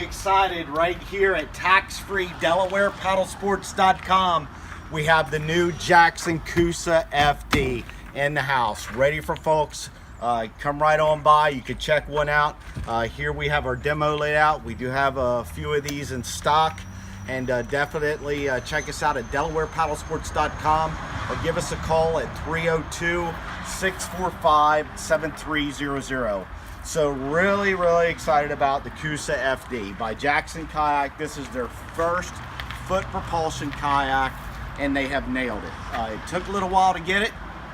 Excited right here at Tax Free Delaware Paddlesports.com. We have the new Jackson Coosa FD in the house, ready for folks. Come right on by. You can check one out. Here we have our demo laid out. We do have a few of these in stock, and definitely check us out at DelawarePaddlesports.com or give us a call at 302-645-7300. So really excited about the Kusa FD by Jackson Kayak. This is their first foot propulsion kayak, and they have nailed it. It took a little while to get it,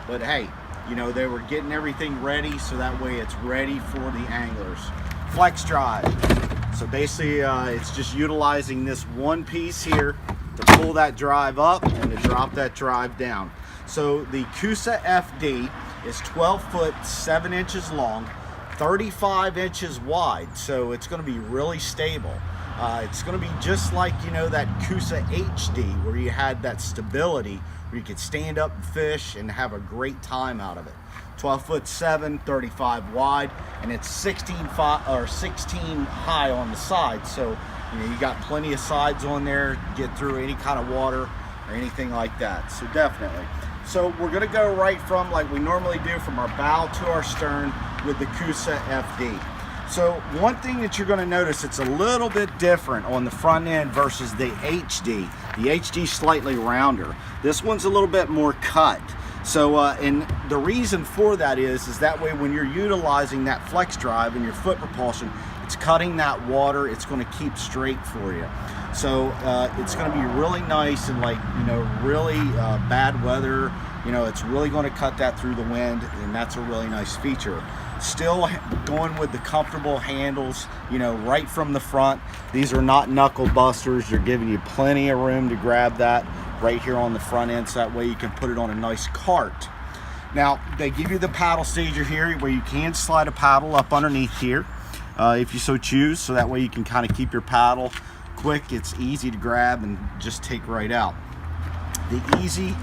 but hey, you know, they were getting everything ready so that way it's ready for the anglers. Flex drive. So basically it's just utilizing this one piece here to pull that drive up and to drop that drive down. So the Kusa FD is 12 foot 7 inches long, 35 inches wide, so it's going to be really stable. It's going to be just like, you know, that Kusa HD where you had that stability where you could stand up and fish and have a great time out of it. 12 foot 7, 35 wide, and it's 16 high on the side, so you know you got plenty of sides on there to get through any kind of water or anything like that. So definitely. So we're going to go right from, like we normally do, from our bow to our stern with the Kusa FD. So one thing that you're going to notice, it's a little bit different on the front end versus the HD. The HD is slightly rounder. This one's a little bit more cut. So and the reason for that is that way when you're utilizing that flex drive and your foot propulsion, it's cutting that water, it's going to keep straight for you. So it's going to be really nice and, like, you know, really bad weather, you know, it's really going to cut that through the wind, and that's a really nice feature. Still going with the comfortable handles, you know, right from the front. These are not knuckle busters. They're giving you plenty of room to grab that right here on the front end, so that way you can put it on a nice cart. Now they give you the paddle stager here where you can slide a paddle up underneath here if you so choose, so that way you can kind of keep your paddle quick. It's easy to grab and just take right out. The easy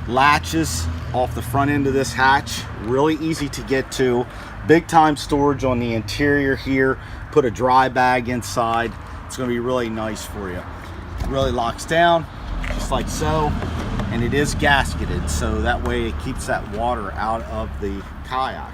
latches off the front end of this hatch, really easy to get to. Big time storage on the interior here. Put a dry bag inside. It's going to be really nice for you. It really locks down just like so, and it is gasketed, so that way it keeps that water out of the kayak.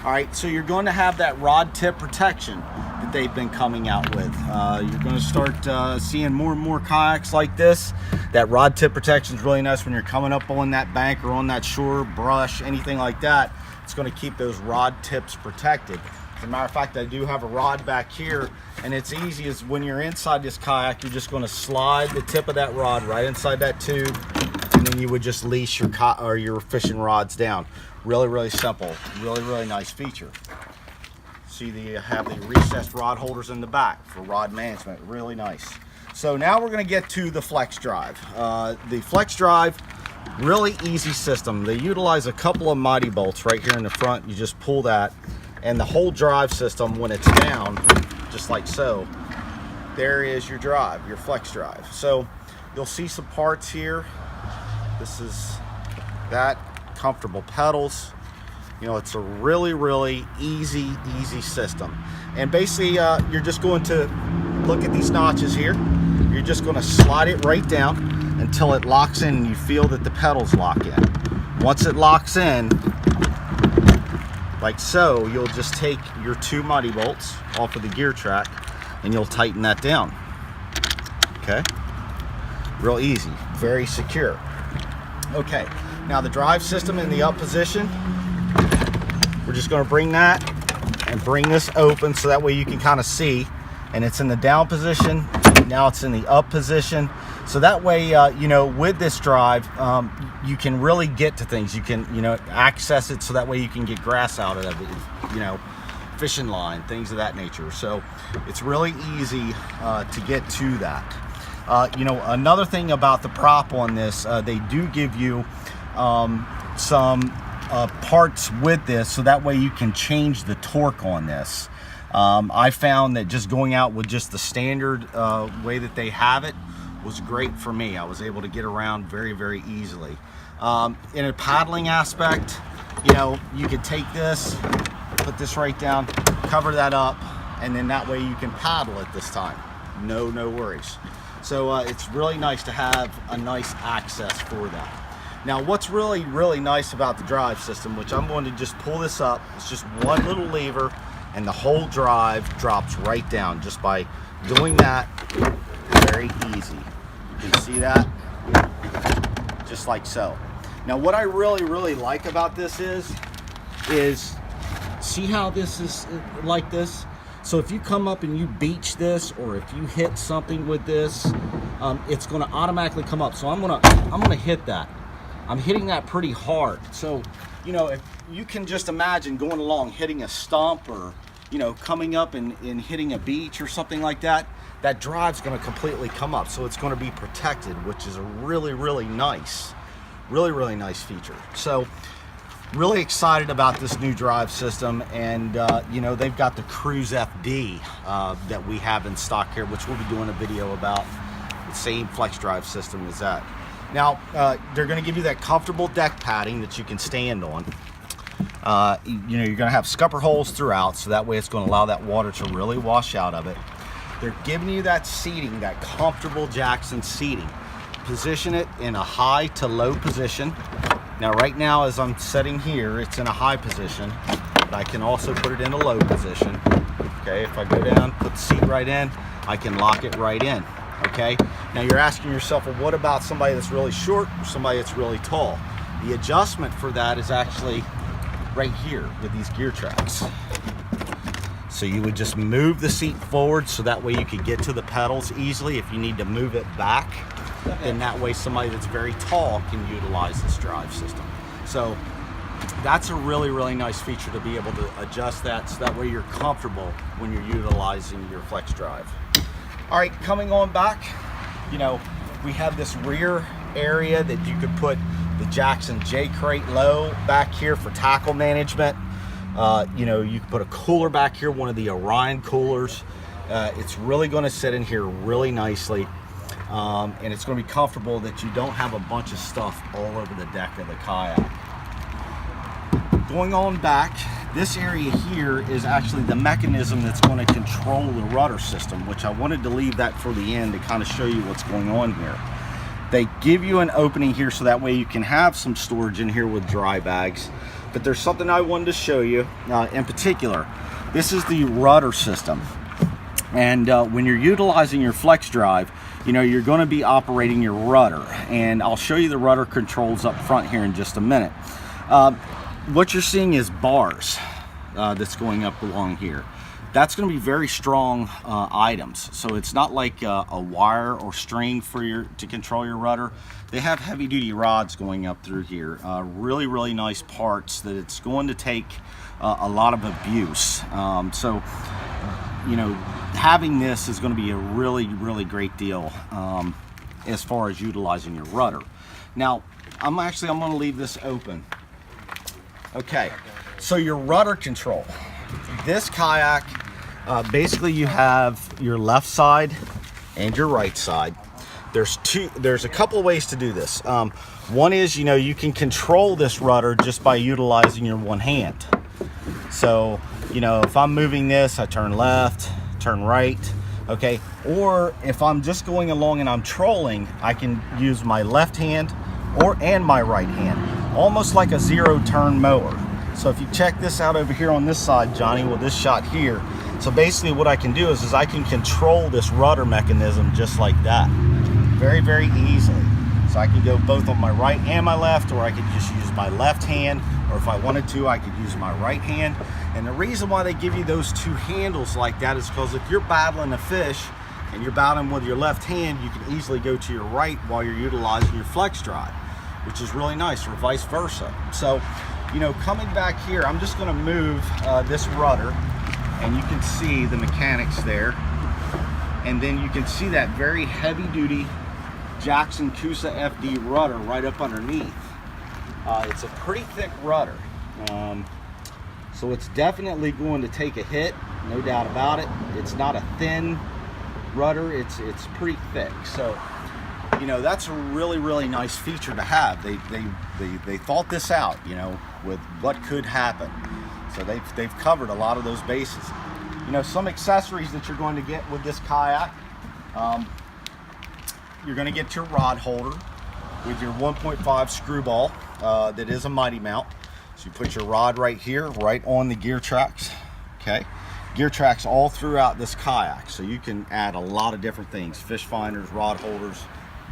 All right, so you're going to have that rod tip protection that they've been coming out with. You're going to start seeing more and more kayaks like this. That rod tip protection is really nice when you're coming up on that bank or on that shore, brush, anything like that. It's going to keep those rod tips protected. As a matter of fact, I do have a rod back here, and it's easy as when you're inside this kayak, you're just going to slide the tip of that rod right inside that tube, and then you would just leash your fishing rods down. Really simple. Really nice feature. See, you have the recessed rod holders in the back for rod management. Really nice. So now we're going to get to the flex drive. The flex drive, really easy system. They utilize a couple of mighty bolts right here in the front. You just pull that, and the whole drive system, when it's down, just like so, there is your drive, your flex drive. So you'll see some parts here. This is that. Comfortable pedals. You know, it's a really easy system. And basically you're just going to look at these notches here. You're just going to slide it right down until it locks in and you feel that the pedals lock in. Once it locks in like so, you'll just take your 2 mighty bolts off of the gear track and you'll tighten that down. Okay, real easy, very secure. Okay, now the drive system in the up position, we're just going to bring that and bring this open so that way you can kind of see, and it's in the down position. now it's in the up position. So that way, you know, with this drive, you can really get to things. You can, you know, access it so that way you can get grass out of it, you know, fishing line, things of that nature. So it's really easy to get to that. You know, another thing about the prop on this, they do give you some parts with this, so that way you can change the torque on this. I found that just going out with just the standard way that they have it was great for me. I was able to get around very, very easily. In a paddling aspect, you know, you could take this, put this right down, cover that up, and then that way you can paddle at this time. No worries. So it's really nice to have a nice access for that. Now, what's really, really nice about the drive system, which I'm going to just pull this up, it's just one little lever, and the whole drive drops right down just by doing that. Very easy. You can see that, just like so. Now, what I really, really like about this is see how this is like this? So if you come up and you beach this, or if you hit something with this, it's going to automatically come up. So I'm gonna hit that. I'm hitting that pretty hard. So, you know, if you can just imagine going along, hitting a stump, or, you know, coming up and hitting a beach or something like that, that drive's going to completely come up. So it's going to be protected, which is a really, really nice feature. So really excited about this new drive system. And, you know, they've got the Kusa FD that we have in stock here, which we'll be doing a video about. The same flex drive system as that. Now, they're going to give you that comfortable deck padding that you can stand on. You know, you're going to have scupper holes throughout, so that way it's going to allow that water to really wash out of it. They're giving you that seating, that comfortable Jackson seating. Position it in a high to low position. Now, right now, as I'm setting here, it's in a high position, but I can also put it in a low position. Okay, if I go down, put the seat right in, I can lock it right in. Okay, now you're asking yourself, well, what about somebody that's really short or somebody that's really tall? The adjustment for that is actually right here with these gear tracks. So you would just move the seat forward so that way you could get to the pedals easily. If you need to move it back, then that way somebody that's very tall can utilize this drive system. So that's a really, really nice feature, to be able to adjust that so that way you're comfortable when you're utilizing your flex drive. All right, coming on back, you know, we have this rear area that you could put the Jackson J crate low back here for tackle management. You know, you can put a cooler back here, one of the Orion coolers. It's really going to sit in here really nicely, and it's going to be comfortable that you don't have a bunch of stuff all over the deck of the kayak. Going on back, this area here is actually the mechanism that's going to control the rudder system, which I wanted to leave that for the end to kind of show you what's going on here. They give you an opening here so that way you can have some storage in here with dry bags. But there's something I wanted to show you in particular. This is the rudder system. And when you're utilizing your flex drive, you know, you're going to be operating your rudder. And I'll show you the rudder controls up front here in just a minute. What you're seeing is bars that's going up along here. That's going to be very strong items. So it's not like a wire or string for to control your rudder. They have heavy duty rods going up through here. Really, really nice parts that it's going to take a lot of abuse. So, you know, having this is going to be a really, really great deal as far as utilizing your rudder. Now, I'm going to leave this open. Okay, so your rudder control. This kayak, basically you have your left side and your right side. There's a couple of ways to do this. One is, you know, you can control this rudder just by utilizing your one hand. So, you know, if I'm moving this, I turn left, turn right, okay? Or if I'm just going along and I'm trolling, I can use my left hand and my right hand, almost like a zero turn mower. So if you check this out over here on this side, Johnny, with this shot here, so basically what I can do is I can control this rudder mechanism just like that, very, very easily. So I can go both on my right and my left, or I could just use my left hand, or if I wanted to, I could use my right hand. And the reason why they give you those two handles like that is because if you're battling a fish and you're paddling with your left hand, you can easily go to your right while you're utilizing your flex drive, which is really nice, or vice versa. So, you know, coming back here, I'm just going to move this rudder, and you can see the mechanics there. And then you can see that very heavy duty Jackson Coosa FD rudder right up underneath. It's a pretty thick rudder. So it's definitely going to take a hit, no doubt about it. It's not a thin rudder, it's pretty thick. So, you know, that's a really nice feature to have. They thought this out, you know, with what could happen. So they've covered a lot of those bases. You know, some accessories that you're going to get with this kayak, you're going to get your rod holder with your 1.5 screwball that is a mighty mount. So you put your rod right here, right on the gear tracks. Okay, gear tracks all throughout this kayak, so you can add a lot of different things: fish finders, rod holders,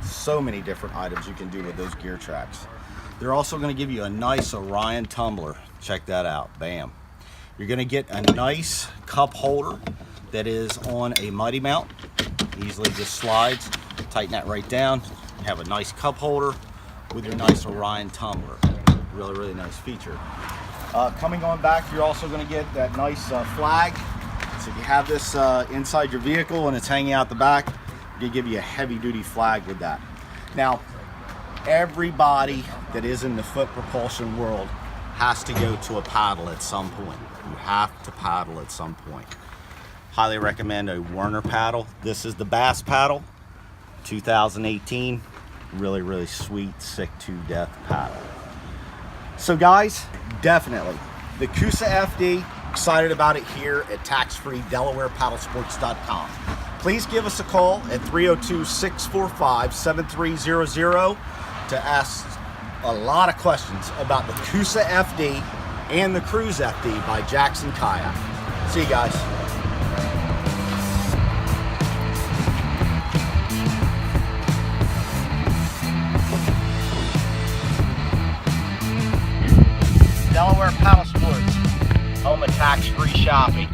so many different items you can do with those gear tracks. They're also going to give you a nice Orion tumbler. Check that out. Bam. You're going to get a nice cup holder that is on a mighty mount. Easily just slides. Tighten that right down. Have a nice cup holder with your nice Orion tumbler. Really nice feature. Coming on back, you're also going to get that nice flag. So if you have this inside your vehicle and it's hanging out the back, they give you a heavy duty flag with that. Now, everybody that is in the foot propulsion world has to go to a paddle at some point. You have to paddle at some point. Highly recommend a Werner paddle. This is the Bass paddle, 2018. Really sweet, sick to death paddle. So guys, definitely the Kusa FD, excited about it here at Tax Free Delaware Paddlesports.com. Please give us a call at 302-645-7300 to ask a lot of questions about the Kusa FD and the Kusa FD by Jackson Kayak. See you guys. Delaware Paddlesports, home of tax-free shopping.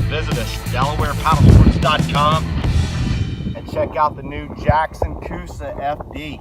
Visit us, DelawarePaddlesports.com, and check out the new Jackson Coosa FD.